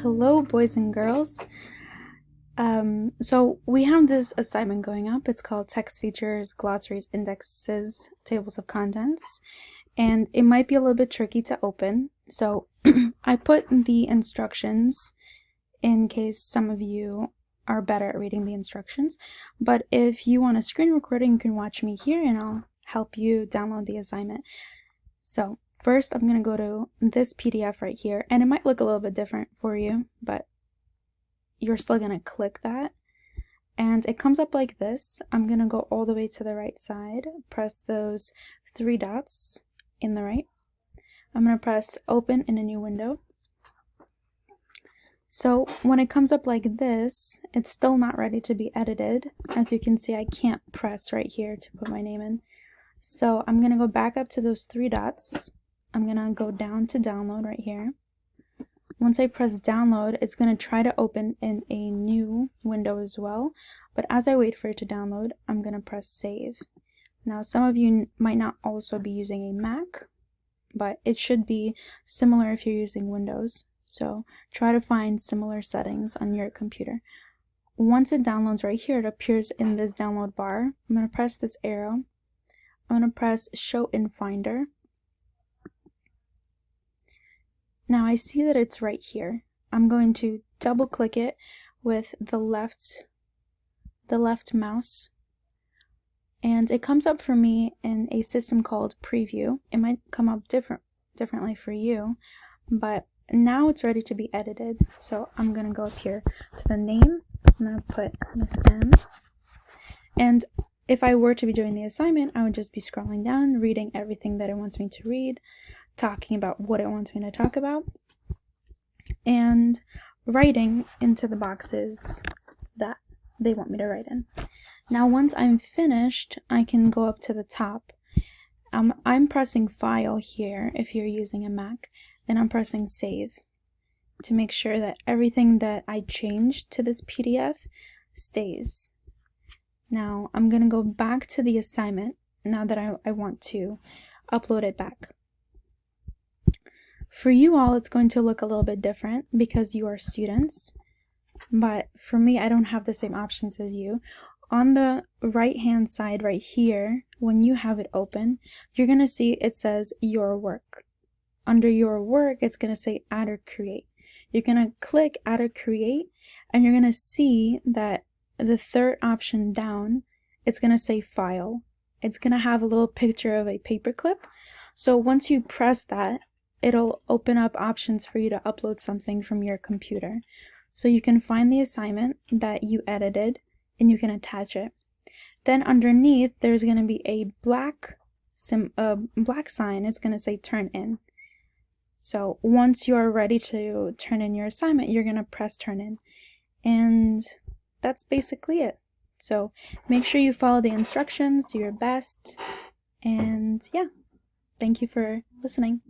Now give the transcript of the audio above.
Hello, boys and girls. So we have this assignment going up. It's called Text Features, Glossaries, Indexes, Tables of Contents, and it might be a little bit tricky to open. So I put the instructions in case some of you are better at reading the instructions. But if you want a screen recording, you can watch me here and I'll help you download the assignment. So first, I'm going to go to this PDF right here, and it might look a little bit different for you, but you're still going to click that, and it comes up like this. I'm going to go all the way to the right side, press those three dots in the right. I'm going to press open in a new window. So when it comes up like this, it's still not ready to be edited. As you can see, I can't press right here to put my name in. So I'm going to go back up to those three dots. I'm going to go down to download right here. Once I press download, it's going to try to open in a new window as well. But as I wait for it to download, I'm going to press save. Now, some of you might not also be using a Mac, but it should be similar if you're using Windows. So try to find similar settings on your computer. Once it downloads right here, it appears in this download bar. I'm going to press this arrow. I'm going to press show in Finder. Now I see that it's right here. I'm going to double click it with the left mouse, and it comes up for me in a system called Preview. It might come up differently for you, but now it's ready to be edited. So I'm going to go up here to the name. I'm going to put Miss M. And if I were to be doing the assignment, I would just be scrolling down, reading everything that it wants me to read, talking about what it wants me to talk about, and writing into the boxes that they want me to write in. Now once I'm finished, I can go up to the top. I'm pressing File here if you're using a Mac, then I'm pressing Save to make sure that everything that I changed to this PDF stays. Now I'm going to go back to the assignment now that I want to upload it back. For you all, it's going to look a little bit different because you are students, but for me, I don't have the same options as you. On the right hand side right here, when you have it open, you're going to see it says your work. Under your work, it's going to say add or create. You're going to click add or create, and you're going to see that the third option down, it's going to say file. It's going to have a little picture of a paperclip. So once you press that, it'll open up options for you to upload something from your computer. So you can find the assignment that you edited and you can attach it. Then underneath, there's going to be a black sign. It's going to say turn in. So once you're ready to turn in your assignment, you're going to press turn in. And that's basically it. So make sure you follow the instructions, do your best, and yeah, thank you for listening.